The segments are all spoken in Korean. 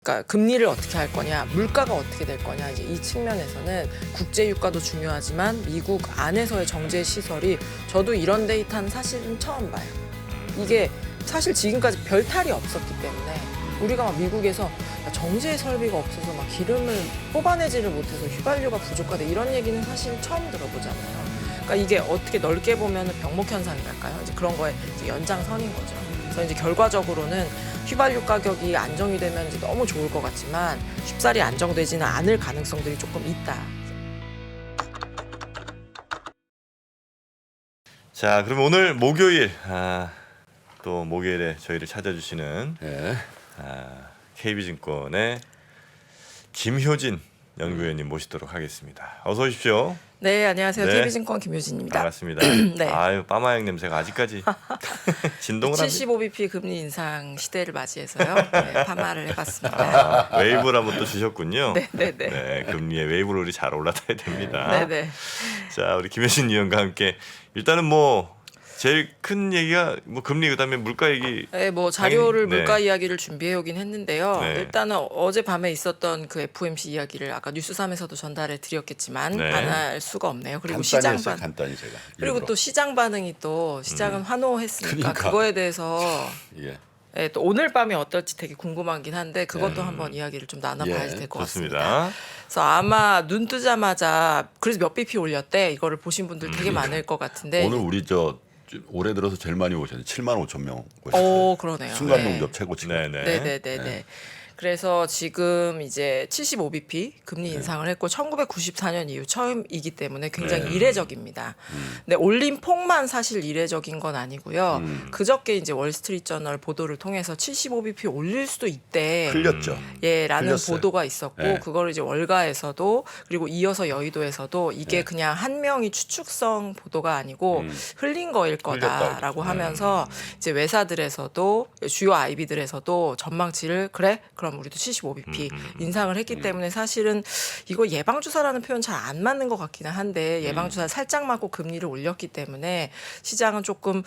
그러니까 금리를 어떻게 할 거냐, 물가가 어떻게 될 거냐, 이제 이 측면에서는 국제 유가도 중요하지만 미국 안에서의 정제 시설이 저도 이런 데이터는 사실은 처음 봐요. 이게 사실 지금까지 별 탈이 없었기 때문에 우리가 막 미국에서 정제 설비가 없어서 막 기름을 뽑아내지를 못해서 휘발유가 부족하다 이런 얘기는 사실 처음 들어보잖아요. 그러니까 이게 어떻게 넓게 보면 병목 현상이랄까요? 이제 그런 거에 이제 연장선인 거죠. 그래서 이제 결과적으로는 휘발유 가격이 안정이 되면 이제 너무 좋을 것 같지만 쉽사리 안정되지는 않을 가능성들이 조금 있다. 자, 그럼 오늘 목요일 또 목요일에 저희를 찾아주시는 예. KB증권의 김효진 연구위원님 모시도록 하겠습니다. 어서 오십시오. 네, 안녕하세요. 네. KB증권 김효진입니다. 반갑습니다. 네. 아유, 빠마약 냄새가 아직까지 진동을 합니다. 75bp 금리 인상 시대를 맞이해서요. 네, 파마를 해봤습니다. 웨이브를 한번 또 주셨군요. 네. 네, 금리에 웨이브를 우리 잘 올라타야 됩니다. 네. 자, 우리 김효진 위원과 함께 일단은 뭐 제일 큰 얘기가 뭐 금리 그다음에 물가 얘기. 네, 뭐 자료를 네. 물가 이야기를 준비해 오긴 했는데요. 네. 일단은 어제 밤에 있었던 그 FOMC 이야기를 아까 뉴스3에서도 전달해 드렸겠지만 네. 안 할 수가 없네요. 그리고 간단히 시장 했어요. 간단히 제가. 그리고 일부러. 또 시장 반응이 또 시장은 환호했으니까 그러니까. 그거에 대해서 예. 네, 또 오늘 밤이 어떨지 되게 궁금하긴 한데 그것도 한번 이야기를 좀 나눠봐야 예, 될 것 같습니다. 좋습니다. 그래서 아마 눈 뜨자마자 그래서 몇 bp 올렸대 이거를 보신 분들 되게 많을 것 같은데 오늘 우리 올해 들어서 제일 많이 오셨는데 7만 5천 명 오셨어요. 오 그러네요. 순간 네. 농접 최고 치고. 네네. 네네네네. 그래서 지금 이제 75bp 금리 인상을 했고 1994년 이후 처음이기 때문에 굉장히 이례적입니다. 근데 올린 폭만 사실 이례적인 건 아니고요. 그저께 이제 월스트리트저널 보도를 통해서 75bp 올릴 수도 있대. 흘렸죠. 라는 흘렸어요. 보도가 있었고 네. 그걸 이제 월가에서도 그리고 이어서 여의도에서도 이게 그냥 한 명이 추측성 보도가 아니고 흘린 거일 거다라고 흘렸다고. 하면서 이제 외사들에서도 주요 IB들에서도 전망치를 그래? 그럼 우리도 75bp 인상을 했기 때문에 사실은 이거 예방주사라는 표현 잘 안 맞는 것 같기는 한데 예방주사 살짝 맞고 금리를 올렸기 때문에 시장은 조금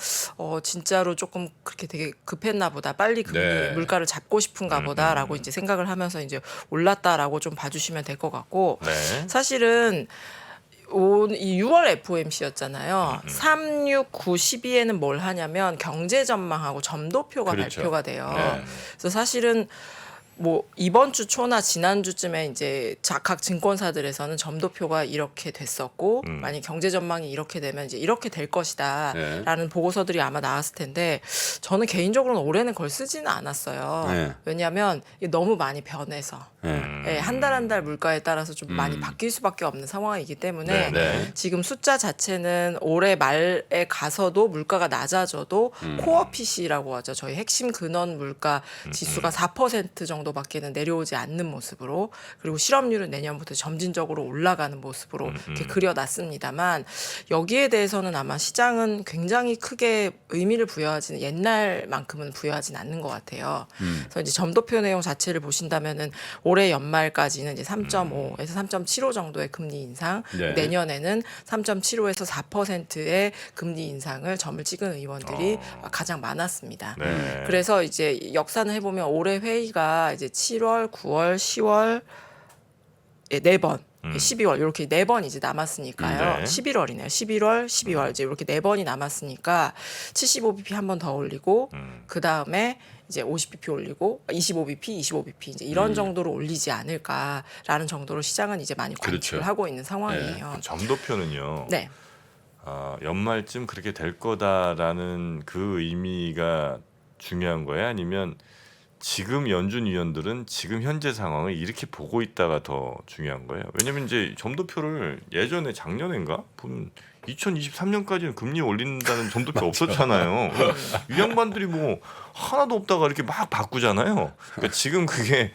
진짜로 조금 그렇게 되게 급했나 보다 빨리 금리 네. 물가를 잡고 싶은가 보다라고 이제 생각을 하면서 이제 올랐다라고 좀 봐주시면 될 것 같고 네. 사실은 이 6월 FOMC였잖아요. 3, 6, 9, 12에는 뭘 하냐면 경제 전망하고 점도표가 그렇죠. 발표가 돼요. 네. 그래서 사실은 뭐 이번 주 초나 지난 주쯤에 이제 각 증권사들에서는 점도표가 이렇게 됐었고 만약 경제 전망이 이렇게 되면 이제 이렇게 될 것이다라는 네. 보고서들이 아마 나왔을 텐데 저는 개인적으로는 올해는 걸 쓰지는 않았어요. 네. 왜냐하면 이게 너무 많이 변해서 예. 한 달 한 달 물가에 따라서 좀 많이 바뀔 수밖에 없는 상황이기 때문에 네. 지금 숫자 자체는 올해 말에 가서도 물가가 낮아져도 코어 PC라고 하죠. 저희 핵심 근원 물가 지수가 4% 정도밖에는 내려오지 않는 모습으로 그리고 실업률은 내년부터 점진적으로 올라가는 모습으로 이렇게 그려놨습니다만 여기에 대해서는 아마 시장은 굉장히 크게 의미를 부여하지는 옛날만큼은 부여하진 않는 것 같아요. 그래서 이제 점도표 내용 자체를 보신다면은 올해 연말까지는 이제 3.5에서 3.75 정도의 금리 인상, 네. 내년에는 3.75에서 4%의 금리 인상을 점을 찍은 의원들이 가장 많았습니다. 네. 그래서 이제 역산을 해보면 올해 회의가 이제 7월, 9월, 10월 네 번. 12월 이렇게 네 번 이제 남았으니까요. 네. 11월이네요. 11월, 12월 이제 이렇게 네 번이 남았으니까 75bp 한 번 더 올리고 그 다음에 이제 50bp 올리고 25bp, 25bp 이제 이런 정도로 올리지 않을까라는 정도로 시장은 이제 많이 관측을 그렇죠. 하고 있는 상황이에요. 점도표는요. 네. 연말쯤 그렇게 될 거다라는 그 의미가 중요한 거예요? 아니면 지금 연준 위원들은 지금 현재 상황을 이렇게 보고 있다가 더 중요한 거예요? 왜냐면 이제 점도표를 예전에 작년인가? 2023년까지는 금리 올린다는 점도표 없었잖아요. 이 양반들이 뭐 하나도 없다가 이렇게 막 바꾸잖아요. 그러니까 지금 그게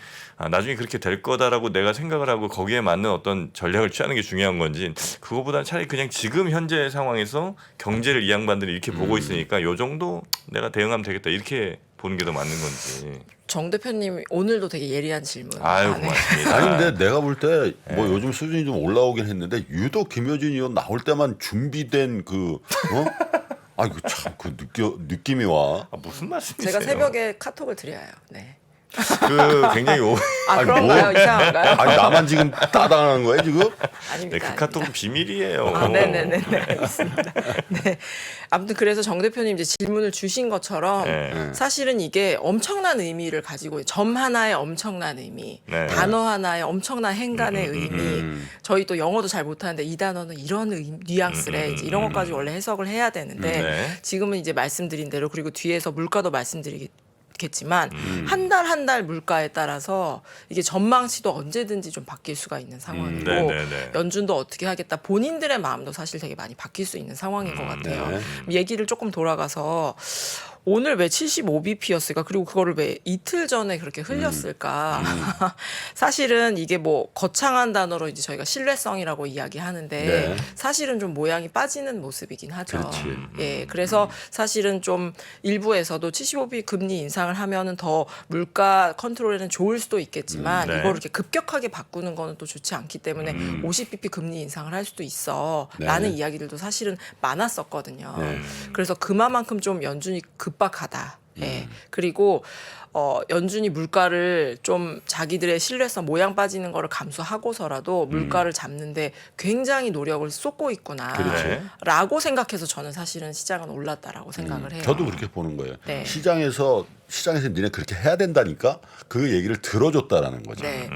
나중에 그렇게 될 거다라고 내가 생각을 하고 거기에 맞는 어떤 전략을 취하는 게 중요한 건지 그거보다는 차라리 그냥 지금 현재 상황에서 경제를 이 양반들이 이렇게 보고 있으니까 요 정도 내가 대응하면 되겠다 이렇게 보는 게 더 맞는 건지. 정 대표님 오늘도 되게 예리한 질문. 아유 네. 고맙습니다. 아니 근데 내가 볼 때 뭐 요즘 수준이 좀 올라오긴 했는데 유독 김효진 의원 나올 때만 준비된 아이고 참 그 느낌이 와. 무슨 말씀이세요? 제가 새벽에 카톡을 드려요. 네. 굉장히 아 아니, 그런가요? 뭐? 이상한가요? 아니 나만 지금 따당하는 거예요 지금? 아닙니다. 네, 그 카톡은 아닙니다. 비밀이에요. 아, 네네네, 알겠습니다. 네, 아무튼 그래서 정 대표님 이제 질문을 주신 것처럼 네. 사실은 이게 엄청난 의미를 가지고 점 하나에 엄청난 의미, 네. 단어 하나에 엄청난 행간의 의미. 저희 또 영어도 잘 못하는데 이 단어는 이런 뉘앙스래 이제 이런 것까지 원래 해석을 해야 되는데 네. 지금은 이제 말씀드린 대로 그리고 뒤에서 물가도 말씀드리겠지만 한 달 한 달 물가에 따라서 이게 전망치도 언제든지 좀 바뀔 수가 있는 상황이고 네네네. 연준도 어떻게 하겠다 본인들의 마음도 사실 되게 많이 바뀔 수 있는 상황인 것 같아요. 얘기를 조금 돌아가서 오늘 왜 75bp였을까? 그리고 그거를 왜 이틀 전에 그렇게 흘렸을까? 사실은 이게 뭐 거창한 단어로 이제 저희가 신뢰성이라고 이야기하는데 네. 사실은 좀 모양이 빠지는 모습이긴 하죠. 그렇지. 예, 그래서 사실은 좀 일부에서도 75bp 금리 인상을 하면은 더 물가 컨트롤에는 좋을 수도 있겠지만 네. 이걸 이렇게 급격하게 바꾸는 거는 또 좋지 않기 때문에 50bp 금리 인상을 할 수도 있어라는 네. 이야기들도 사실은 많았었거든요. 네. 그래서 그만큼 좀 연준이 급박하다. 예. 그리고 연준이 물가를 좀 자기들의 신뢰성 모양 빠지는 거를 감수하고서라도 물가를 잡는데 굉장히 노력을 쏟고 있구나. 그렇죠. 라고 생각해서 저는 사실은 시장은 올랐다라고 생각을 해요. 저도 그렇게 보는 거예요. 네. 시장에서 니네 그렇게 해야 된다니까 그 얘기를 들어줬다라는 거죠. 네.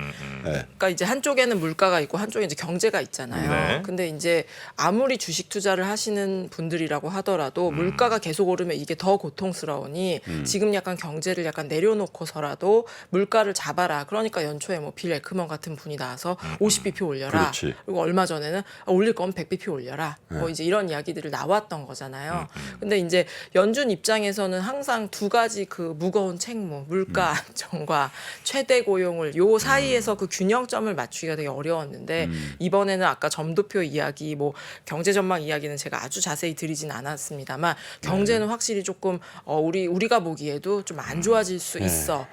네. 그러니까 이제 한쪽에는 물가가 있고 한쪽에 이제 경제가 있잖아요. 네. 근데 이제 아무리 주식 투자를 하시는 분들이라고 하더라도 물가가 계속 오르면 이게 더 고통스러우니 지금 약간 경제를 약간 내려놓고서라도 물가를 잡아라. 그러니까 연초에 뭐 빌 에크먼 같은 분이 나와서 50bp 올려라. 그렇지. 그리고 얼마 전에는 올릴 건 100bp 올려라. 뭐 이제 이런 이야기들을 나왔던 거잖아요. 근데 이제 연준 입장에서는 항상 두 가지 그 무거운 책무, 물가 안정과 최대 고용을 요 사이에서 그 균형점을 맞추기가 되게 어려웠는데 이번에는 아까 점도표 이야기, 뭐 경제 전망 이야기는 제가 아주 자세히 드리진 않았습니다만 경제는 확실히 조금 우리가 보기에도 좀 안 좋아질 수 있어.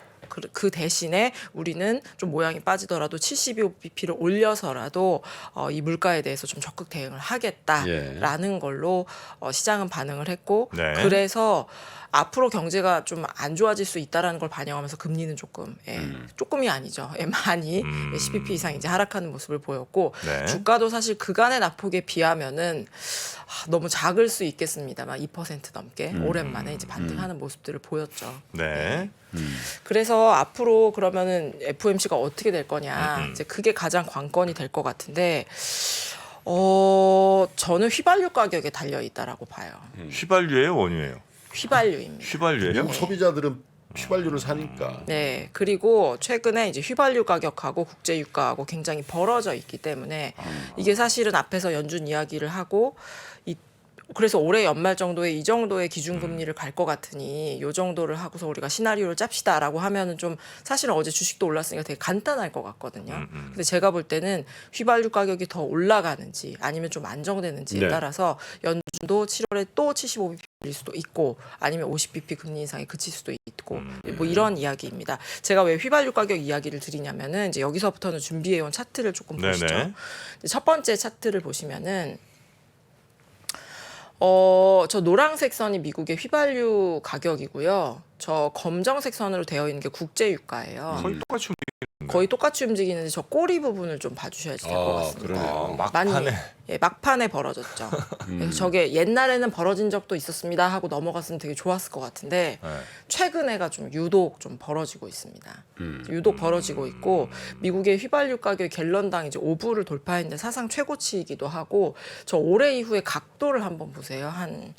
그 대신에 우리는 좀 모양이 빠지더라도 75bp를 올려서라도 이 물가에 대해서 좀 적극 대응을 하겠다라는 걸로 시장은 반응을 했고 네. 그래서 앞으로 경제가 좀 안 좋아질 수 있다라는 걸 반영하면서 금리는 조금 조금이 아니죠. 많이 10bp 이상 이제 하락하는 모습을 보였고 네. 주가도 사실 그간의 낙폭에 비하면은 너무 작을 수 있겠습니다만 2% 넘게 오랜만에 이제 반등하는 모습들을 보였죠. 네. 그래서 앞으로 그러면은 FOMC가 어떻게 될 거냐 이제 그게 가장 관건이 될 것 같은데 저는 휘발유 가격에 달려 있다라고 봐요. 휘발유예요, 원유예요? 휘발유입니다. 휘발유예요? 미국 소비자들은 휘발유를 사니까. 네, 그리고 최근에 이제 휘발유 가격하고 국제 유가하고 굉장히 벌어져 있기 때문에 이게 사실은 앞에서 연준 이야기를 하고 그래서 올해 연말 정도에 이 정도의 기준금리를 갈 것 같으니 요 정도를 하고서 우리가 시나리오를 짭시다라고 하면은 좀 사실은 어제 주식도 올랐으니까 되게 간단할 것 같거든요. 근데 제가 볼 때는 휘발유 가격이 더 올라가는지 아니면 좀 안정되는지에 네. 따라서 연준도 7월에 또 75bp 일 수도 있고 아니면 50bp 금리 인상에 그칠 수도 있고 뭐 이런 이야기입니다. 제가 왜 휘발유 가격 이야기를 드리냐면은 이제 여기서부터는 준비해온 차트를 조금 보시죠. 네네. 첫 번째 차트를 보시면은 저 노란색 선이 미국의 휘발유 가격이고요. 저 검정색 선으로 되어 있는 게 국제 유가예요. 거의 똑같이 거의 똑같이 움직이는데 저 꼬리 부분을 좀 봐주셔야지 될 것 같습니다. 그러네요. 막판에. 막판에 벌어졌죠. 그래서 저게 옛날에는 벌어진 적도 있었습니다 하고 넘어갔으면 되게 좋았을 것 같은데 네. 최근에가 좀 유독 좀 벌어지고 있습니다. 유독 벌어지고 있고 미국의 휘발유 가격이 갤런당 이제 5불을 돌파했는데 사상 최고치이기도 하고 저 올해 이후에 각도를 한번 보세요. 한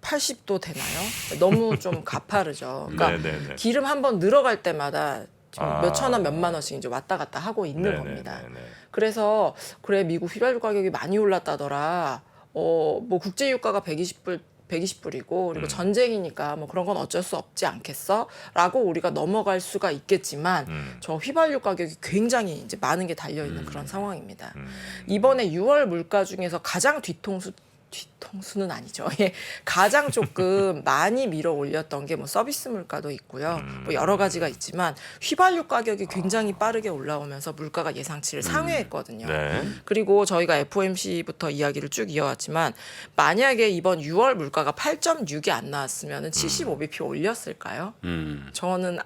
80도 되나요? 너무 좀 가파르죠. 그러니까 네네네. 기름 한번 늘어갈 때마다 아. 몇천 원, 몇만 원씩 이제 왔다 갔다 하고 있는 네네네네. 겁니다. 그래서 그래 미국 휘발유 가격이 많이 올랐다더라. 뭐 국제 유가가 120불이고 그리고 전쟁이니까 뭐 그런 건 어쩔 수 없지 않겠어?라고 우리가 넘어갈 수가 있겠지만 저 휘발유 가격이 굉장히 이제 많은 게 달려 있는 그런 상황입니다. 이번에 6월 물가 중에서 가장 뒤통수 뒤통수는 아니죠. 예, 가장 조금 많이 밀어 올렸던 게 뭐 서비스 물가도 있고요. 뭐 여러 가지가 있지만 휘발유 가격이 굉장히 빠르게 올라오면서 물가가 예상치를 상회했거든요. 네. 그리고 저희가 FOMC부터 이야기를 쭉 이어왔지만 만약에 이번 6월 물가가 8.6이 안 나왔으면 75bp 올렸을까요? 저는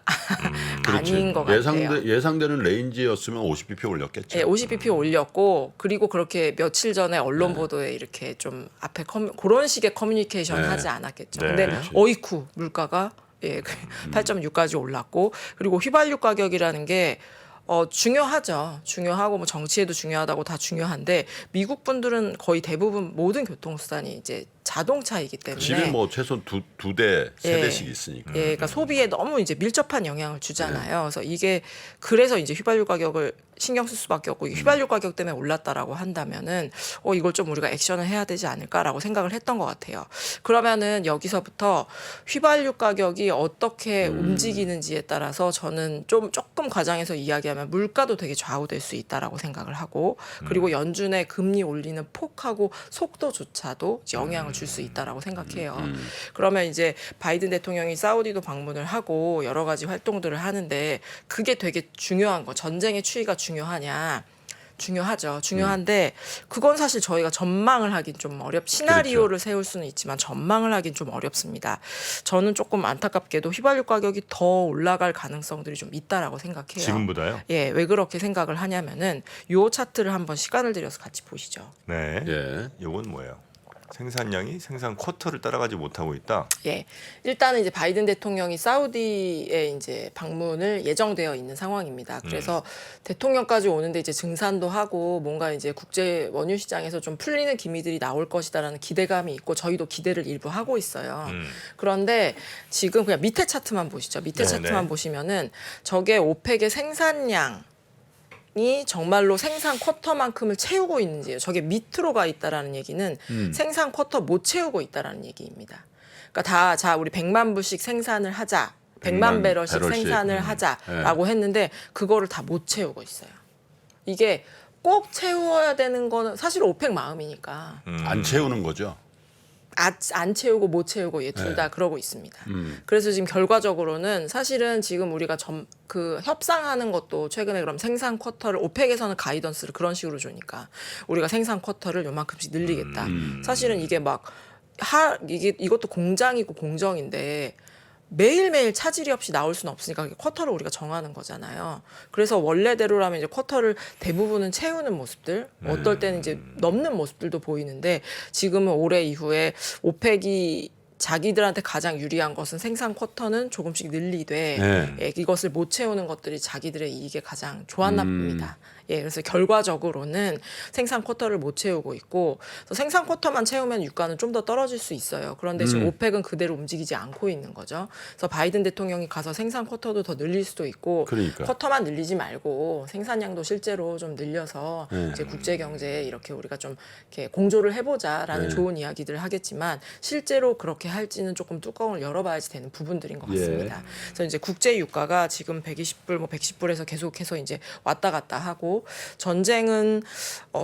아닌 것 같아요. 예상되는 레인지였으면 50bp 올렸겠죠. 예, 50bp 올렸고 그리고 그렇게 며칠 전에 언론 보도에 이렇게 좀 앞에 그런 식의 커뮤니케이션 네. 하지 않았겠죠. 네. 근데 그렇지. 어이쿠 물가가 8.6까지 올랐고 그리고 휘발유 가격이라는 게 중요하죠. 중요하고 뭐 정치에도 중요하다고 다 중요한데 미국 분들은 거의 대부분 모든 교통수단이 이제 자동차이기 때문에 집에 뭐 최소 두 대, 세 예. 대씩 있으니까. 예, 그러니까 소비에 너무 이제 밀접한 영향을 주잖아요. 그래서 그래서 이제 휘발유 가격을 신경 쓸 수밖에 없고 이게 휘발유 가격 때문에 올랐다라고 한다면은 이걸 좀 우리가 액션을 해야 되지 않을까라고 생각을 했던 것 같아요. 그러면은 여기서부터 휘발유 가격이 어떻게 움직이는지에 따라서 저는 조금 과장해서 이야기하면 물가도 되게 좌우될 수 있다라고 생각을 하고 그리고 연준의 금리 올리는 폭하고 속도조차도 영향을 줄 수 있다라고 생각해요. 그러면 이제 바이든 대통령이 사우디도 방문을 하고 여러 가지 활동들을 하는데 그게 되게 중요한 거. 전쟁의 추이가 중요하냐? 중요하죠. 중요한데 그건 사실 저희가 전망을 하긴 좀 시나리오를 세울 수는 있지만 전망을 하긴 좀 어렵습니다. 저는 조금 안타깝게도 휘발유 가격이 더 올라갈 가능성들이 좀 있다라고 생각해요. 지금보다요? 예, 왜 그렇게 생각을 하냐면은 요 차트를 한번 시간을 들여서 같이 보시죠. 네. 예. 이건 뭐예요? 생산량이 생산 쿼터를 따라가지 못하고 있다. 예, 일단은 이제 바이든 대통령이 사우디에 이제 방문을 예정되어 있는 상황입니다. 그래서 대통령까지 오는데 이제 증산도 하고 뭔가 이제 국제 원유 시장에서 좀 풀리는 기미들이 나올 것이다라는 기대감이 있고 저희도 기대를 일부 하고 있어요. 그런데 지금 그냥 밑에 차트만 보시죠. 밑에 네, 차트만 네. 보시면은 저게 오펙의 생산량 이 정말로 생산 쿼터만큼을 채우고 있는지예요. 저게 밑으로 가 있다라는 얘기는 생산 쿼터 못 채우고 있다라는 얘기입니다. 그러니까 우리 100만 부씩 생산을 하자. 100만 배럴씩 생산을 하자라고 했는데 그거를 다 못 채우고 있어요. 이게 꼭 채워야 되는 거는 사실 오펙 마음이니까 안 채우는 거죠. 안 채우고 못 채우고 둘 다 그러고 있습니다. 그래서 지금 결과적으로는 사실은 지금 우리가 협상하는 것도 최근에 그럼 생산 쿼터를 오펙에서는 가이던스를 그런 식으로 주니까 우리가 생산 쿼터를 요만큼씩 늘리겠다. 사실은 이게 이것도 공장이고 공정인데 매일매일 차질이 없이 나올 수는 없으니까 쿼터를 우리가 정하는 거잖아요. 그래서 원래대로라면 이제 쿼터를 대부분은 채우는 모습들, 어떨 때는 이제 넘는 모습들도 보이는데 지금은 올해 이후에 오펙이 자기들한테 가장 유리한 것은 생산 쿼터는 조금씩 늘리되 이것을 못 채우는 것들이 자기들의 이익에 가장 좋았나 봅니다. 예, 그래서 결과적으로는 생산 쿼터를 못 채우고 있고 그래서 생산 쿼터만 채우면 유가는 좀 더 떨어질 수 있어요. 그런데 지금 오펙은 그대로 움직이지 않고 있는 거죠. 그래서 바이든 대통령이 가서 생산 쿼터도 더 늘릴 수도 있고 그러니까. 쿼터만 늘리지 말고 생산량도 실제로 좀 늘려서 이제 국제 경제에 이렇게 우리가 좀 이렇게 공조를 해보자라는 좋은 이야기들을 하겠지만 실제로 그렇게 할지는 조금 뚜껑을 열어봐야지 되는 부분들인 것 같습니다. 그래서 이제 국제 유가가 지금 120불, 110불에서 계속해서 이제 왔다 갔다 하고 전쟁은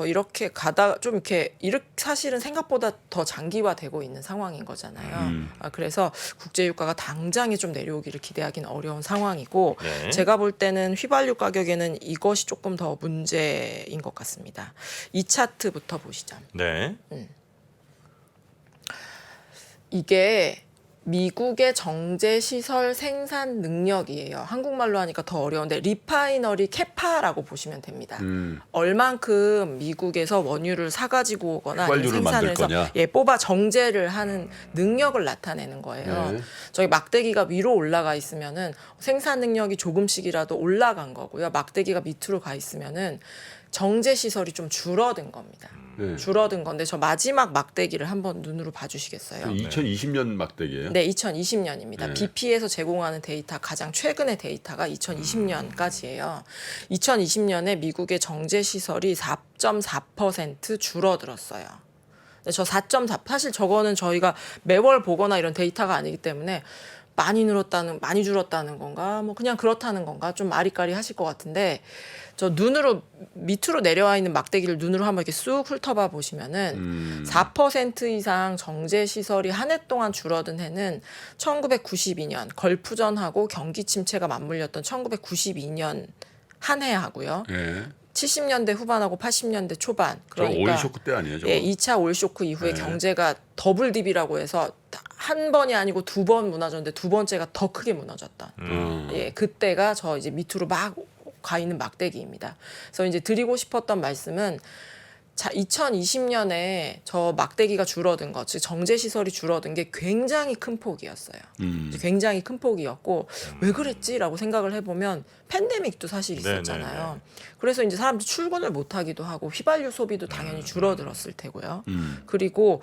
이렇게 가다 좀 이렇게 사실은 생각보다 더 장기화되고 있는 상황인 거잖아요. 그래서 국제 유가가 당장에 좀 내려오기를 기대하기는 어려운 상황이고 네. 제가 볼 때는 휘발유 가격에는 이것이 조금 더 문제인 것 같습니다. 이 차트부터 보시죠. 네. 이게 미국의 정제 시설 생산 능력이에요. 한국말로 하니까 더 어려운데 리파이너리 캐파라고 보시면 됩니다. 얼만큼 미국에서 원유를 사가지고 오거나 아니면 휘발유를 생산을 만들 해서 거냐? 뽑아 정제를 하는 능력을 나타내는 거예요. 저희 막대기가 위로 올라가 있으면은 생산 능력이 조금씩이라도 올라간 거고요. 막대기가 밑으로 가 있으면은 정제 시설이 좀 줄어든 겁니다. 줄어든 건데 저 마지막 막대기를 한번 눈으로 봐주시겠어요? 2020년 막대기예요? 네, 2020년입니다. BP에서 제공하는 데이터 가장 최근의 데이터가 2020년까지예요. 2020년에 미국의 정제 시설이 4.4% 줄어들었어요. 저 4.4 사실 저거는 저희가 매월 보거나 이런 데이터가 아니기 때문에 많이 줄었다는 건가? 뭐 그냥 그렇다는 건가? 좀 아리까리 하실 것 같은데 저 눈으로 밑으로 내려와 있는 막대기를 눈으로 한번 이렇게 쑥 훑어봐 보시면은 4% 이상 정제 시설이 한 해 동안 줄어든 해는 1992년 걸프전하고 경기 침체가 맞물렸던 1992년 한 해 하고요. 예. 70년대 후반하고 80년대 초반 저 오일 그러니까 쇼크 때 아니에요? 저거? 예, 2차 오일 쇼크 이후에 네. 경제가 더블 딥이라고 해서 한 번이 아니고 두 번 무너졌는데 두 번째가 더 크게 무너졌던. 예, 그때가 저 이제 밑으로 막 가 있는 막대기입니다. 그래서 이제 드리고 싶었던 말씀은 자, 2020년에 저 막대기가 줄어든 것, 즉 정제 시설이 줄어든 게 굉장히 큰 폭이었어요. 굉장히 큰 폭이었고 왜 그랬지라고 생각을 해보면 팬데믹도 사실 있었잖아요. 네네네. 그래서 이제 사람들이 출근을 못 하기도 하고 휘발유 소비도 당연히 줄어들었을 테고요. 그리고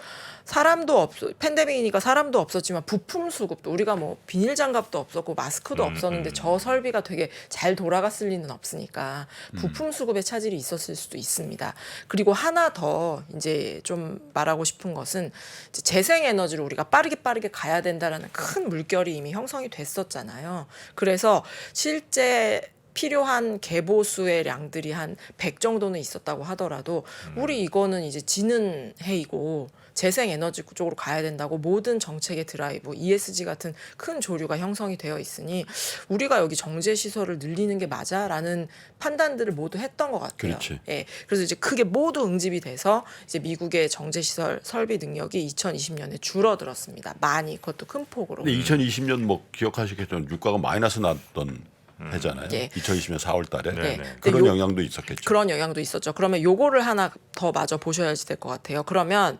팬데믹이니까 사람도 없었지만 부품 수급도 우리가 뭐 비닐 장갑도 없었고 마스크도 없었는데 저 설비가 되게 잘 돌아갔을 리는 없으니까 부품 수급에 차질이 있었을 수도 있습니다. 그리고 하나 더 이제 좀 말하고 싶은 것은 이제 재생 에너지로 우리가 빠르게 가야 된다라는 큰 물결이 이미 형성이 됐었잖아요. 그래서 실제 필요한 개보수의 량들이 한 100 정도는 있었다고 하더라도 우리 이거는 이제 지는 해이고 재생 에너지 쪽으로 가야 된다고 모든 정책의 드라이브, ESG 같은 큰 조류가 형성이 되어 있으니 우리가 여기 정제 시설을 늘리는 게 맞아라는 판단들을 모두 했던 것 같아요. 그렇지. 예, 그래서 이제 크게 모두 응집이 돼서 이제 미국의 정제 시설 설비 능력이 2020년에 줄어들었습니다. 많이 그것도 큰 폭으로. 근데 2020년 뭐 기억하시겠지만 유가가 마이너스 났던 해잖아요. 예. 2020년 4월 달에. 네. 네. 그런 근데 영향도 있었겠죠. 그런 영향도 있었죠. 그러면 요거를 하나 더 마저 보셔야지 될 것 같아요. 그러면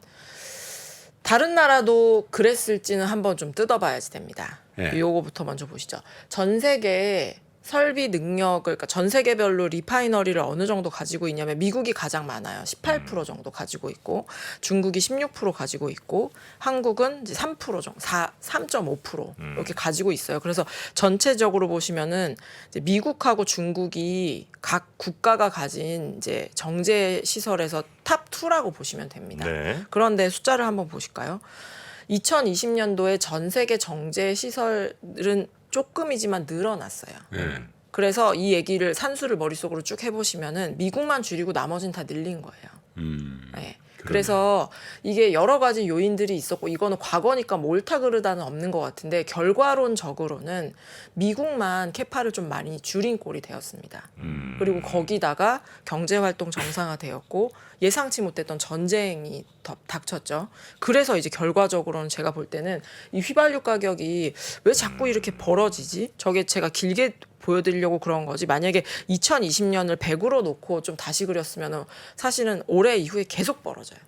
다른 나라도 그랬을지는 한번 좀 뜯어봐야지 됩니다. 예. 요거부터 먼저 보시죠. 전 세계 설비 능력을 그러니까 전 세계별로 리파이너리를 어느 정도 가지고 있냐면 미국이 가장 많아요. 18% 정도 가지고 있고 중국이 16% 가지고 있고 한국은 이제 3% 정도, 3.5% 이렇게 가지고 있어요. 그래서 전체적으로 보시면은 이제 미국하고 중국이 각 국가가 가진 이제 정제 시설에서 탑 2라고 보시면 됩니다. 네. 그런데 숫자를 한번 보실까요? 2020년도에 전 세계 정제 시설은 조금이지만 늘어났어요. 예. 그래서 이 얘기를 산수를 머릿속으로 쭉 해보시면은 미국만 줄이고 나머지는 다 늘린 거예요. 네. 그래서 이게 여러 가지 요인들이 있었고 이거는 과거니까 뭐 옳다 그르다는 없는 것 같은데 결과론적으로는 미국만 캐파를 좀 많이 줄인 꼴이 되었습니다. 그리고 거기다가 경제활동 정상화되었고 예상치 못했던 전쟁이 닥쳤죠. 그래서 이제 결과적으로는 제가 볼 때는 이 휘발유 가격이 왜 자꾸 이렇게 벌어지지? 저게 제가 길게 보여드리려고 그런 거지. 만약에 2020년을 100으로 놓고 좀 다시 그렸으면 사실은 올해 이후에 계속 벌어져요.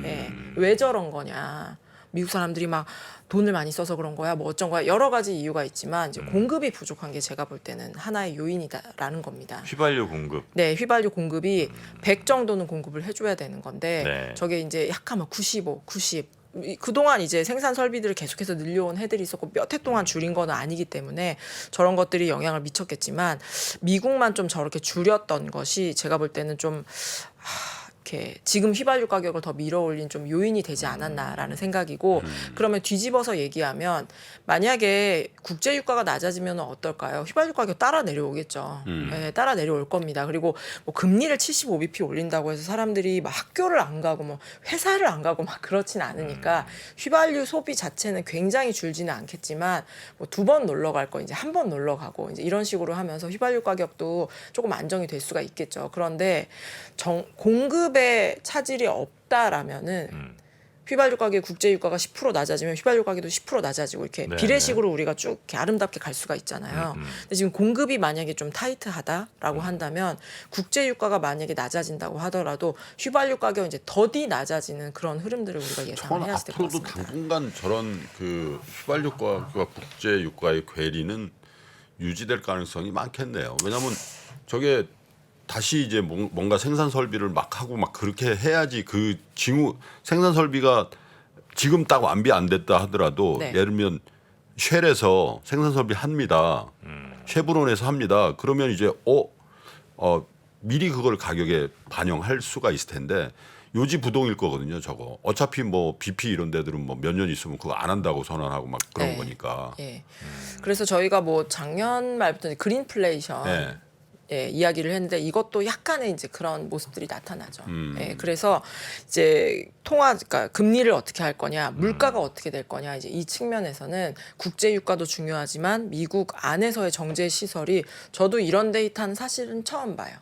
예. 왜 저런 거냐. 미국 사람들이 막 돈을 많이 써서 그런 거야. 뭐 어쩐 거야. 여러 가지 이유가 있지만 이제 공급이 부족한 게 제가 볼 때는 하나의 요인이다라는 겁니다. 휘발유 공급. 네, 휘발유 공급이 100 정도는 공급을 해줘야 되는 건데 네. 저게 이제 약하면 95, 90. 그동안 이제 생산 설비들을 계속해서 늘려온 해들이 있었고 몇 해 동안 줄인 건 아니기 때문에 저런 것들이 영향을 미쳤겠지만 미국만 좀 저렇게 줄였던 것이 제가 볼 때는 좀 이렇게 지금 휘발유 가격을 더 밀어올린 좀 요인이 되지 않았나라는 생각이고 그러면 뒤집어서 얘기하면 만약에 국제 유가가 낮아지면 어떨까요? 휘발유 가격 따라 내려오겠죠. 네, 따라 내려올 겁니다. 그리고 뭐 금리를 75bp 올린다고 해서 사람들이 막 학교를 안 가고 뭐 회사를 안 가고 막 그렇진 않으니까 휘발유 소비 자체는 굉장히 줄지는 않겠지만 뭐 2번 놀러 갈 거 이제 1번 놀러 가고 이제 이런 식으로 하면서 휘발유 가격도 조금 안정이 될 수가 있겠죠. 그런데 공급에 차질이 없다라면은 휘발유 가격 국제 유가가 10% 낮아지면 휘발유 가격도 10% 낮아지고 이렇게 네, 비례식으로 우리가 쭉 이렇게 아름답게 갈 수가 있잖아요. 근데 지금 공급이 만약에 좀 타이트하다라고 한다면 국제 유가가 만약에 낮아진다고 하더라도 휘발유 가격 이제 더디 낮아지는 그런 흐름들을 우리가 예상을 저는 해야 될 것 앞으로도 같습니다. 당분간 저런 그 휘발유 가격과 국제 유가의 괴리는 유지될 가능성이 많겠네요. 왜냐하면 저게 다시 이제 뭔가 생산 설비를 막 하고 막 그렇게 해야지 그 징후 생산 설비가 지금 딱 완비 안 됐다 하더라도 네. 예를 들면 쉘에서 생산 설비 합니다. 쉐브론에서 합니다. 그러면 이제 미리 그걸 가격에 반영할 수가 있을 텐데 요지 부동일 거거든요. 저거 어차피 뭐 BP 이런 데들은 뭐 몇 년 있으면 그거 안 한다고 선언하고 막 그런 네. 거니까. 예. 그래서 저희가 뭐 작년 말부터 그린플레이션 네. 예, 이야기를 했는데 이것도 약간의 이제 그런 모습들이 나타나죠. 예, 그래서 이제 그러니까 금리를 어떻게 할 거냐, 물가가 어떻게 될 거냐, 이제 이 측면에서는 국제 유가도 중요하지만 미국 안에서의 정제 시설이 저도 이런 데이터는 사실은 처음 봐요.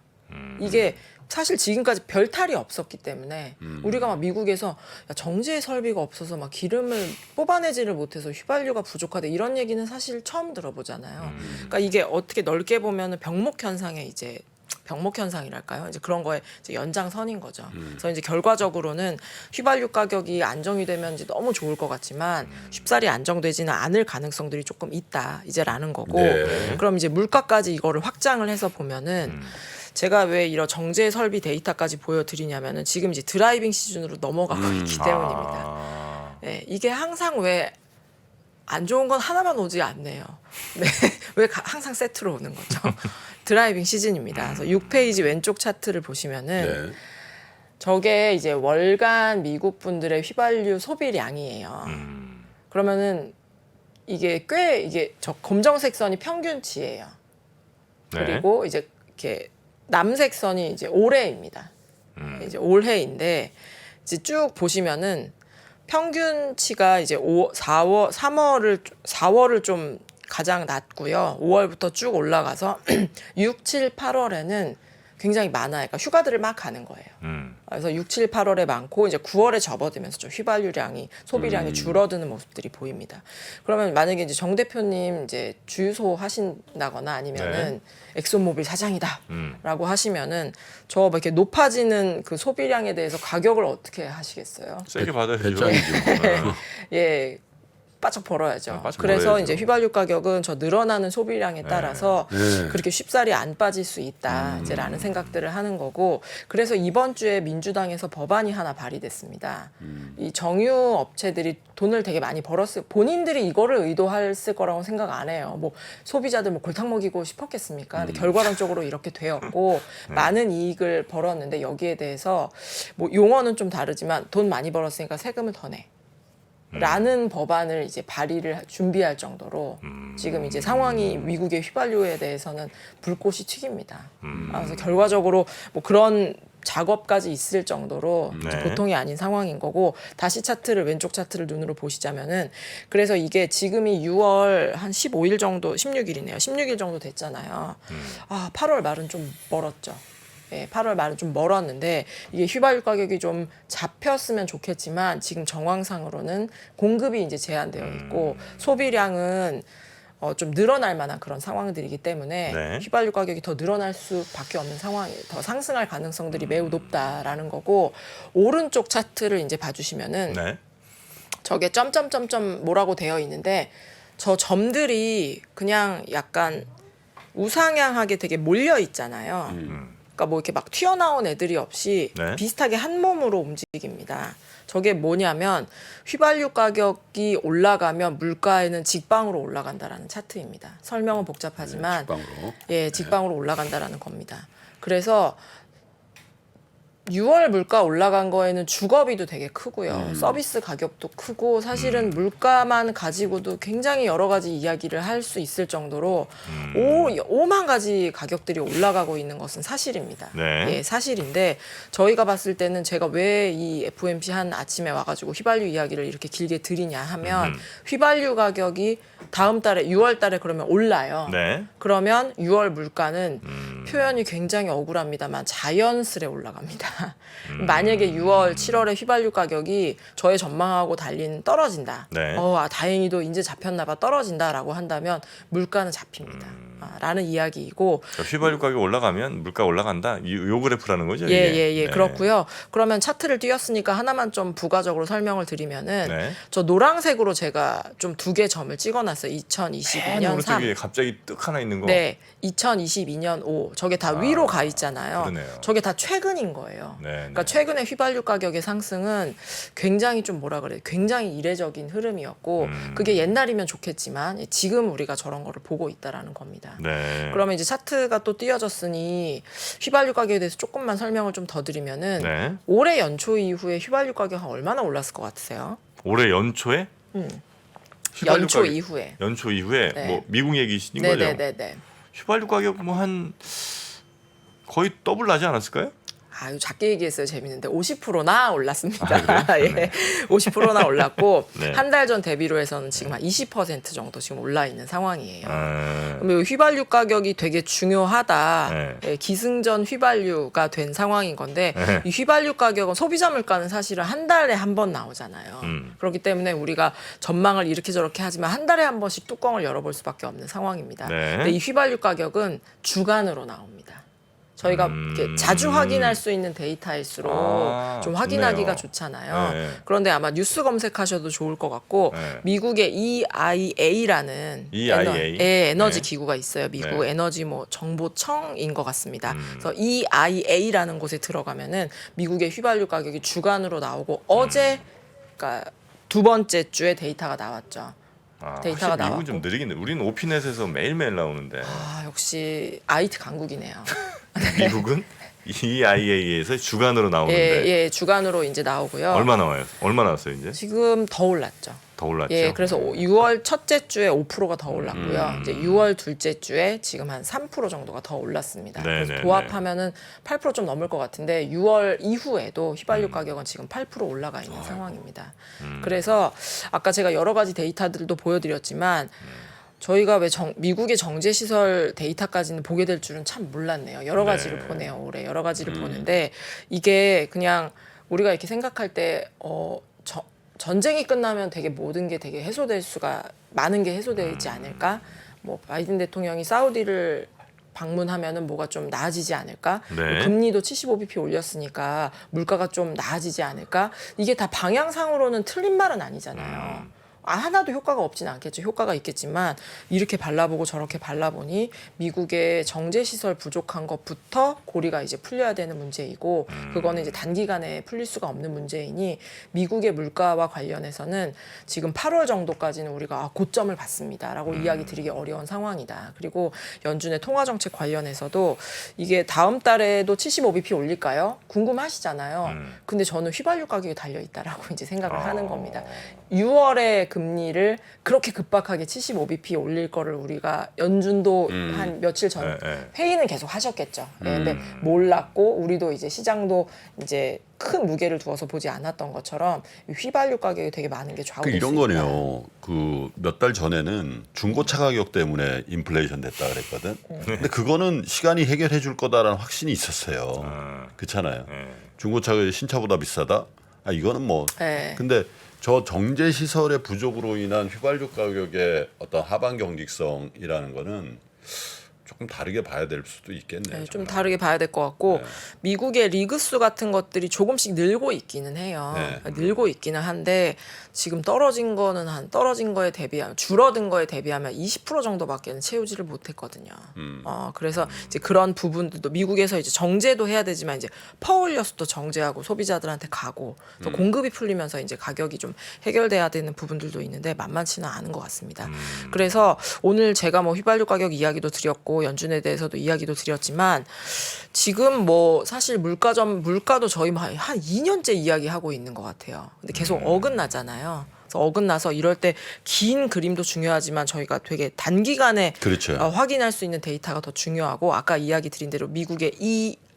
이게 사실 지금까지 별 탈이 없었기 때문에 우리가 막 미국에서 야, 정제 설비가 없어서 막 기름을 뽑아내지를 못해서 휘발유가 부족하다 이런 얘기는 사실 처음 들어보잖아요. 그러니까 이게 어떻게 넓게 보면은 병목 현상의 이제 병목 현상이랄까요? 이제 그런 거에 이제 연장선인 거죠. 그래서 이제 결과적으로는 휘발유 가격이 안정이 되면 이제 너무 좋을 것 같지만 쉽사리 안정되지는 않을 가능성들이 조금 있다 이제라는 거고. 네. 그럼 이제 물가까지 이거를 확장을 해서 보면은. 제가 왜 이런 정제 설비 데이터까지 보여드리냐면은 지금 이제 드라이빙 시즌으로 넘어가고 있기 때문입니다. 네, 이게 항상 왜 안 좋은 건 하나만 오지 않네요. 네, 왜 항상 세트로 오는 거죠? 드라이빙 시즌입니다. 그래서 6페이지 왼쪽 차트를 보시면은 네. 저게 이제 월간 미국 분들의 휘발유 소비량이에요. 그러면은 이게 꽤 이게 저 검정색 선이 평균치예요. 네. 그리고 이제 이렇게 남색 선이 이제 올해입니다. 이제 올해인데 이제 쭉 보시면은 평균치가 이제 4월을 좀 가장 낮고요. 5월부터 쭉 올라가서 6, 7, 8월에는 굉장히 많아요. 그러니까 휴가들을 막 가는 거예요. 그래서 6, 7, 8월에 많고 이제 9월에 접어들면서 좀 휘발유량이 소비량이 줄어드는 모습들이 보입니다. 그러면 만약에 이제 정 대표님 이제 주유소 하신다거나 아니면은 엑소모빌 사장이다라고 하시면은 저 뭐 이렇게 높아지는 그 소비량에 대해서 가격을 어떻게 하시겠어요? 세게 받아야죠. 배짱이죠. 예. 바짝 벌어야죠. 바짝 그래서 벌어야죠. 이제 휘발유 가격은 저 늘어나는 소비량에 따라서 네. 그렇게 쉽사리 안 빠질 수 있다. 이제라는 생각들을 하는 거고. 그래서 이번 주에 민주당에서 법안이 하나 발의됐습니다. 이 정유 업체들이 돈을 되게 많이 벌었어요. 본인들이 이거를 의도했을 거라고 생각 안 해요. 뭐 소비자들 뭐 골탕 먹이고 싶었겠습니까? 근데 결과론적으로 이렇게 되었고 많은 이익을 벌었는데 여기에 대해서 뭐 용어는 좀 다르지만 돈 많이 벌었으니까 세금을 더 내. 라는 법안을 이제 발의를 준비할 정도로 지금 이제 상황이 미국의 휘발유에 대해서는 불꽃이 튀깁니다. 그래서 결과적으로 뭐 그런 작업까지 있을 정도로 이제 네. 보통이 아닌 상황인 거고 다시 차트를 왼쪽 차트를 눈으로 보시자면은 그래서 이게 지금이 6월 한 15일 정도 16일이네요. 16일 정도 됐잖아요. 아 8월 말은 좀 멀었죠. 예, 8월 말은 좀 멀었는데 이게 휘발유 가격이 좀 잡혔으면 좋겠지만 지금 정황상으로는 공급이 이제 제한되어 있고 소비량은 좀 늘어날 만한 그런 상황들이기 때문에 네. 휘발유 가격이 더 늘어날 수밖에 없는 상황이 더 상승할 가능성들이 매우 높다라는 거고 오른쪽 차트를 이제 봐주시면은 네. 저게 점점점점 뭐라고 되어 있는데 저 점들이 그냥 약간 우상향하게 되게 몰려 있잖아요. 그러니까 뭐 이렇게 막 튀어나온 애들이 없이 네. 비슷하게 한 몸으로 움직입니다. 저게 뭐냐면 휘발유 가격이 올라가면 물가에는 직방으로 올라간다라는 차트입니다. 설명은 복잡하지만 직방으로. 예, 직방으로 올라간다라는 겁니다. 그래서 6월 물가 올라간 거에는 주거비도 되게 크고요. 서비스 가격도 크고 사실은 물가만 가지고도 굉장히 여러 가지 이야기를 할 수 있을 정도로 오만 가지 가격들이 올라가고 있는 것은 사실입니다. 네. 예, 사실인데 저희가 봤을 때는 제가 왜 이 FOMC 한 아침에 와가지고 휘발유 이야기를 이렇게 길게 드리냐 하면 휘발유 가격이 다음 달에 6월 달에 그러면 올라요. 네. 그러면 6월 물가는 표현이 굉장히 억울합니다만 자연스레 올라갑니다. 만약에 6월, 7월에 휘발유 가격이 저의 전망하고 달린 떨어진다. 네. 다행히도 이제 잡혔나 봐 떨어진다라고 한다면 물가는 잡힙니다. 라는 이야기이고 그러니까 휘발유 가격 올라가면 물가 올라간다. 요 그래프라는 거죠. 예, 이게? 예, 예. 네. 그렇고요. 그러면 차트를 띄웠으니까 하나만 좀 부가적으로 설명을 드리면은 네. 저 노란색으로 제가 좀 두 개 점을 찍어놨어요. 2022년 3. 오른쪽에 갑자기 뜩 하나 있는 거. 네, 2022년 5. 저게 다 위로 가 있잖아요. 그러네요. 저게 다 최근인 거예요. 네, 그러니까 네. 최근에 휘발유 가격의 상승은 굉장히 좀 뭐라 그래, 굉장히 이례적인 흐름이었고 그게 옛날이면 좋겠지만 지금 우리가 저런 거를 보고 있다라는 겁니다. 상황입니다. 네. 그러면 이제 차트가 또 띄어졌으니 휘발유 가격에 대해서 조금만 설명을 좀 더 드리면은 네. 올해 연초 이후에 휘발유 가격 얼마나 올랐을 것 같으세요? 올해 연초에 휘발유 연초 가격- 이후에. 연초 이후에 네. 뭐 미국 얘기신 거죠? 네네네네. 휘발유 가격 뭐 한 거의 더블 나지 않았을까요? 아유 작게 얘기했어요. 재밌는데 50%나 올랐습니다. 예, 50%나 올랐고 네. 한 달 전 대비로 해서는 지금 한 20% 정도 지금 올라 있는 상황이에요. 아, 그럼 이 휘발유 가격이 되게 중요하다. 네. 예, 기승전 휘발유가 된 상황인 건데 네. 이 휘발유 가격은 소비자 물가는 사실은 한 달에 한 번 나오잖아요. 그렇기 때문에 우리가 전망을 이렇게 저렇게 하지만 한 달에 한 번씩 뚜껑을 열어볼 수밖에 없는 상황입니다. 네. 근데 이 휘발유 가격은 주간으로 나옵니다. 저희가 이렇게 자주 확인할 수 있는 데이터일수록 아, 좀 확인하기가 좋네요. 좋잖아요. 네. 그런데 아마 뉴스 검색하셔도 좋을 것 같고 네. 미국의 EIA라는 EIA? 에너지 네. 기구가 있어요. 미국 네. 에너지 뭐 정보청인 것 같습니다. 그래서 EIA라는 곳에 들어가면은 미국의 휘발유 가격이 주간으로 나오고 어제 그러니까 두 번째 주에 데이터가 나왔죠. 아, 데이터가 확실히 미국은 나왔고. 좀 느리긴 해. 우리는 오피넷에서 매일매일 나오는데 아 역시 IT 강국이네요. 미국은 EIA에서 주간으로 나오는데 예, 주간으로 이제 나오고요. 얼마 나와요? 얼마 나왔어요 이제? 지금 더 올랐죠. 더 올랐죠. 예, 그래서 6월 첫째 주에 5%가 더 올랐고요. 이제 6월 둘째 주에 지금 한 3% 정도가 더 올랐습니다. 네, 그래서 네, 도합하면은 8% 좀 넘을 것 같은데 6월 이후에도 휘발유 가격은 지금 8% 올라가 있는 상황입니다. 그래서 아까 제가 여러 가지 데이터들도 보여드렸지만 저희가 왜 미국의 정제 시설 데이터까지는 보게 될 줄은 참 몰랐네요. 여러 가지를 네. 보네요. 올해 여러 가지를 보는데 이게 그냥 우리가 이렇게 생각할 때 전쟁이 끝나면 되게 모든 게 되게 해소될 수가 많은 게 해소되지 않을까? 뭐 바이든 대통령이 사우디를 방문하면은 뭐가 좀 나아지지 않을까? 네. 금리도 75bp 올렸으니까 물가가 좀 나아지지 않을까? 이게 다 방향상으로는 틀린 말은 아니잖아요. 하나도 효과가 없진 않겠죠. 효과가 있겠지만 이렇게 발라보고 저렇게 발라보니 미국의 정제시설 부족한 것부터 고리가 이제 풀려야 되는 문제이고 그거는 이제 단기간에 풀릴 수가 없는 문제이니 미국의 물가와 관련해서는 지금 8월 정도까지는 우리가 고점을 봤습니다라고 이야기 드리기 어려운 상황이다. 그리고 연준의 통화정책 관련해서도 이게 다음 달에도 75bp 올릴까요? 궁금하시잖아요. 근데 저는 휘발유 가격이 달려있다라고 이제 생각을 하는 겁니다. 6월에 금리를 그렇게 급박하게 75bp 올릴 거를 우리가 연준도 한 며칠 전 네, 네. 회의는 계속 하셨겠죠. 예, 근데 몰랐고 우리도 이제 시장도 이제 큰 무게를 두어서 보지 않았던 것처럼 이 휘발유 가격이 되게 많은 게 그 좌우될 이런 수 있다. 거네요. 그 몇 달 전에는 중고차 가격 때문에 인플레이션 됐다 그랬거든. 근데 그거는 시간이 해결해 줄 거다라는 확신이 있었어요. 그렇잖아요. 네. 중고차가 신차보다 비싸다. 아 이거는 뭐. 네. 근데 저 정제 시설의 부족으로 인한 휘발유 가격의 어떤 하반 경직성이라는 거는 조금 다르게 봐야 될 수도 있겠네요. 네, 좀 정말. 다르게 봐야 될 것 같고 미국의 리그수 같은 것들이 조금씩 늘고 있기는 해요. 네. 늘고 있기는 한데 지금 떨어진 거는 떨어진 거에 대비하면 줄어든 거에 대비하면 20% 정도밖에는 채우지를 못했거든요. 그래서 이제 그런 부분들도 미국에서 이제 정제도 해야 되지만 이제 퍼올려서 또 정제하고 소비자들한테 가고 또 공급이 풀리면서 이제 가격이 좀 해결돼야 되는 부분들도 있는데 만만치는 않은 것 같습니다. 그래서 오늘 제가 뭐 휘발유 가격 이야기도 드렸고 연준에 대해서도 이야기도 드렸지만 지금 뭐 사실 물가도 저희 한 2년째 이야기하고 있는 것 같아요. 근데 계속 어긋나잖아요. 그래서 어긋나서 이럴 때 긴 그림도 중요하지만 저희가 되게 단기간에 그렇죠. 확인할 수 있는 데이터가 더 중요하고 아까 이야기 드린 대로 미국의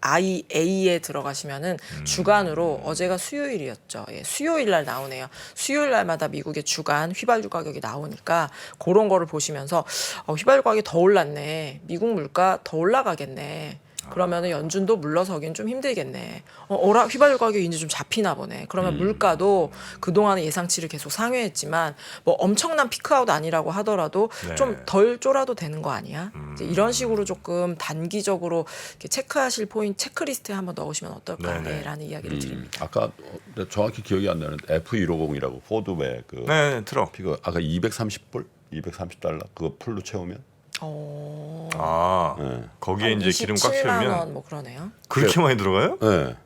EIA에 들어가시면은 주간으로 어제가 수요일이었죠. 예, 수요일 날 나오네요. 수요일 날마다 미국의 주간 휘발유 가격이 나오니까 그런 거를 보시면서 휘발유 가격이 더 올랐네. 미국 물가 더 올라가겠네. 그러면은 연준도 물러서긴 좀 힘들겠네. 휘발유 가격이 이제 좀 잡히나 보네. 그러면 물가도 그동안의 예상치를 계속 상회했지만 뭐 엄청난 피크아웃 아니라고 하더라도 네. 좀 덜 쫄아도 되는 거 아니야? 이제 이런 식으로 조금 단기적으로 이렇게 체크하실 포인트 체크리스트에 한번 넣으시면 어떨까라는 이야기를 드립니다. 아까 정확히 기억이 안 나는데 F150이라고 포드의 그 네, 트럭. 피그 아까 230불, 230달러 그거 풀로 채우면 아, 네. 거기에 이제 기름 꽉 27만 채우면 원 뭐 그러네요. 그렇게 많이 들어가요? 네.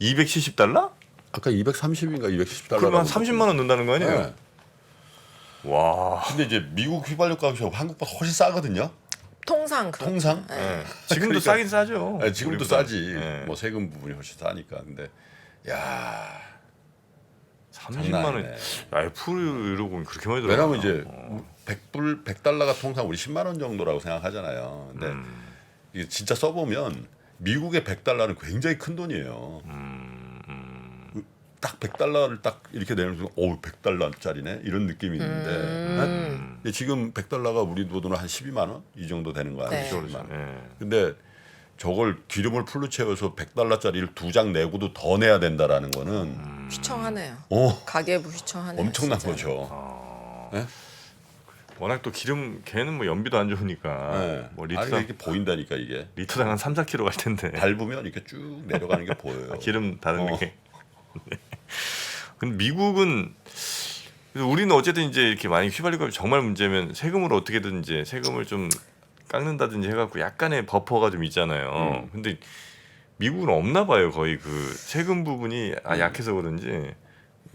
270달러? 아까 230인가 270달러. 그러면 한 30만 원 넣는다는 거 아니에요? 네. 와. 근데 이제 미국 휘발유 가격이 한국보다 훨씬 싸거든요. 통상 그렇죠. 통상? 네. 예. 지금도 그러니까- 싸긴 싸죠. 네, 지금도 우리보다. 싸지. 예. 뭐 세금 부분이 훨씬 싸니까. 근데 야 30만 장난 원. 아니네. F 이러고 그렇게 많이 들어. 왜냐면 이제 100달러가 통상 우리 10만 원 정도라고 생각하잖아요. 근데 이게 진짜 써보면 미국의 100달러는 굉장히 큰 돈이에요. 딱 100달러를 딱 이렇게 내는 순간 100달러짜리네 이런 느낌이 있는데 근데 지금 100달러가 우리 돈으로 한 12만 원 이 정도 되는 거 네. 아니죠? 예. 근데 저걸 기름을 풀로 채워서 100달러짜리를 2장 내고도 더 내야 된다라는 거는 휘청하네요. 어, 가계부 휘청하네요. 엄청난 진짜. 거죠. 네? 워낙 또 기름 걔는 뭐 연비도 안 좋으니까 네. 뭐 아니 리터당 이렇게 보인다니까 이게 리터당 한 3, 4kg 갈 텐데. 밟으면 이렇게 쭉 내려가는 게 보여요. 기름 다는 어. 게. 네. 근데 미국은 그래서 우리는 어쨌든 이제 이렇게 많이 휘발유가 정말 문제면 세금으로 어떻게든 이제 세금을 좀 깎는다든지 해갖고 약간의 버퍼가 좀 있잖아요. 근데 미국은 없나 봐요. 거의 그 세금 부분이 약해서 그런지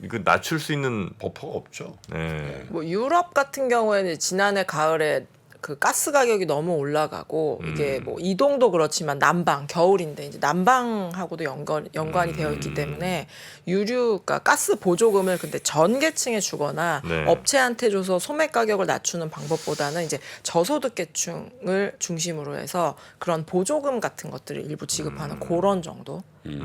그 낮출 수 있는 버퍼가 없죠. 네. 뭐 유럽 같은 경우에는 지난해 가을에 그 가스 가격이 너무 올라가고 이게 뭐 이동도 그렇지만 난방 겨울인데 이제 난방하고도 연관이 되어 있기 때문에 유류 그러니까 가스 보조금을 근데 전 계층에 주거나 네. 업체한테 줘서 소매 가격을 낮추는 방법보다는 이제 저소득 계층을 중심으로 해서 그런 보조금 같은 것들을 일부 지급하는 그런 정도.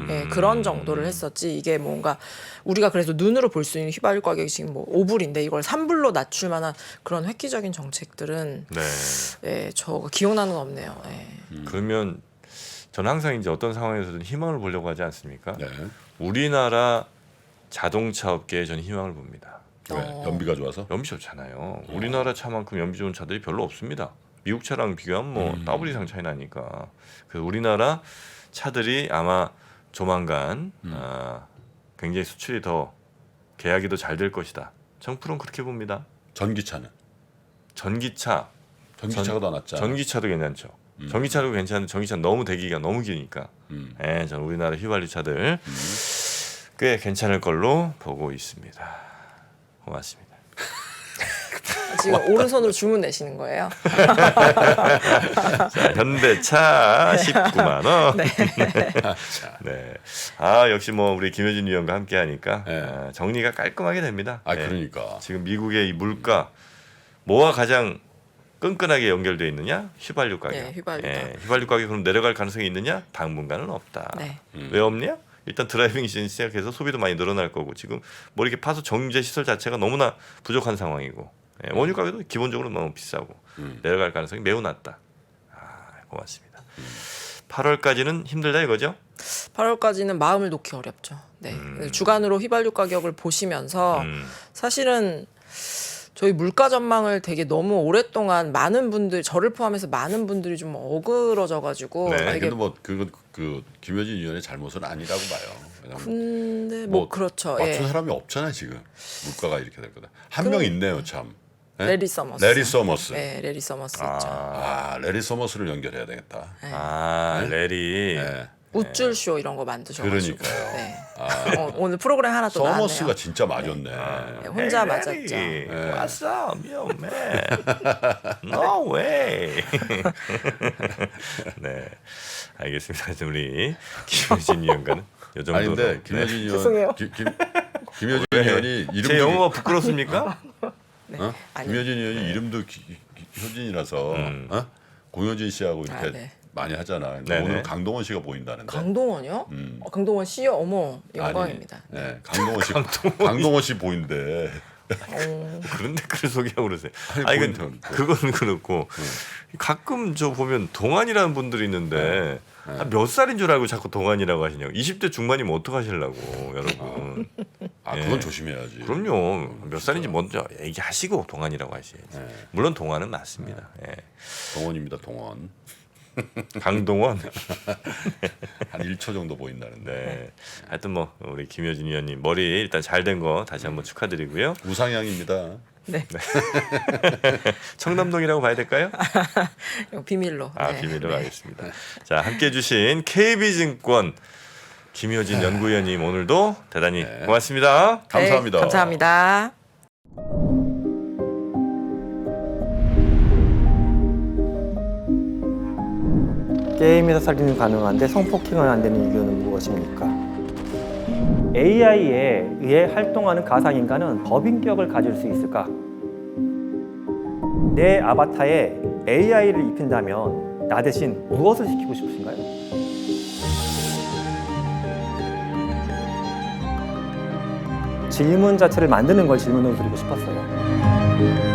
예, 그런 정도를 했었지 이게 뭔가 우리가 그래서 눈으로 볼 수 있는 휘발유 가격이 지금 뭐 5불인데 이걸 3불로 낮출 만한 그런 획기적인 정책들은 네. 예, 저 기억나는 건 없네요. 예. 그러면 저는 항상 이제 어떤 상황에서든 희망을 보려고 하지 않습니까? 네. 우리나라 자동차 업계에 저는 희망을 봅니다. 왜? 연비가 좋아서? 연비 좋잖아요. 우리나라 차만큼 연비 좋은 차들이 별로 없습니다. 미국 차랑 비교하면 뭐 더블 이상 차이 나니까. 그래서 우리나라 차들이 아마 조만간 굉장히 수출이 더 계약이 더 잘 될 것이다. 정프로는 그렇게 봅니다. 전기차는? 전기차도 전기차가 더 낫잖아. 괜찮죠. 전기차도 괜찮은데 전기차는 너무 대기가 너무 기니까. 예, 저는 우리나라 휘발유 차들 꽤 괜찮을 걸로 보고 있습니다. 고맙습니다. 지금 오른손으로 주문 내시는 거예요? 자, 현대차 19만 원. 네. 네. 아 역시 뭐 우리 김효진 위원과 함께하니까 네. 정리가 깔끔하게 됩니다. 아 네. 그러니까. 지금 미국의 이 물가 뭐와 가장 끈끈하게 연결돼 있느냐? 휘발유 가격. 네, 휘발유다. 휘발유 가격이 그럼 내려갈 가능성이 있느냐? 당분간은 없다. 네. 왜 없냐? 일단 드라이빙 시즌 시작해서 소비도 많이 늘어날 거고 지금 뭐 이렇게 파서 정제 시설 자체가 너무나 부족한 상황이고 원유 가격도 기본적으로 너무 비싸고 내려갈 가능성이 매우 낮다. 고맙습니다. 8월까지는 힘들다 이거죠? 8월까지는 마음을 놓기 어렵죠. 네. 주간으로 휘발유 가격을 보시면서 사실은 저희 물가 전망을 되게 너무 오랫동안 많은 분들 저를 포함해서 많은 분들이 좀 어그러져가지고 네. 아니, 되게 근데 뭐 그건 그 김효진 의원의 잘못은 아니라고 봐요. 왜냐면 근데 뭐 그렇죠. 맞춘 예. 사람이 없잖아 지금. 물가가 이렇게 될 거다. 한 명 있네요 참. 네? 레리 서머스. 레리 서머스. 네, 레리 서머스 있죠. 아 레리 서머스를 연결해야 되겠다. 레리. 네. 우쭐 쇼 이런 거 만드셔가지고. 그러니까요. 네. 오늘 프로그램 하나 또 서머스가 나왔네요. 진짜 맞았네. 네, 혼자 맞았죠. What's up, yo man? No way. 네, 알겠습니다. 그래서 우리 김효진 위원과는 이 정도로. 아니 근데 김효진 의원, 죄송해요. 김효진 의원이 이름도 제 영어가 부끄럽습니까? 어? 아니요. 김효진 의원이 이름도 효진이라서 어? 공효진 씨하고 이렇게 네. 많이 하잖아. 근데 네네. 오늘 강동원 씨가 보인다는데. 강동원이요? 강동원 씨요? 어머 영광입니다. 아니, 네, 강동원 씨 보인대. 그런데 그걸 소개하고 그러세요. 아니, 아니 그건 그렇고 가끔 저 보면 동안이라는 분들이 있는데 몇 살인 줄 알고 자꾸 동안이라고 하시냐고. 20대 중반이면 어떡하시려고 여러분. 아 그건 조심해야지. 그럼요. 몇 살인지 먼저 얘기하시고 동안이라고 하셔야지. 물론 동안은 맞습니다. 예. 동원입니다 동원. 강동원. 한 1초 정도 보인다는데. 네. 하여튼 뭐 우리 김효진 위원님 머리 일단 잘 된 거 다시 한번 축하드리고요. 우상향입니다. 네. 청담동이라고 봐야 될까요? 이거 비밀로. 네. 비밀로 네. 하겠습니다. 자, 함께 해주신 KB증권 김효진 연구위원님 오늘도 대단히 고맙습니다. 감사합니다. 네, 감사합니다. 게임에서 살인이 가능한데 성폭행은 안 되는 이유는 무엇입니까? AI에 의해 활동하는 가상인간은 법인격을 가질 수 있을까? 내 아바타에 AI를 입힌다면 나 대신 무엇을 시키고 싶으신가요? 질문 자체를 만드는 걸 질문으로 드리고 싶었어요.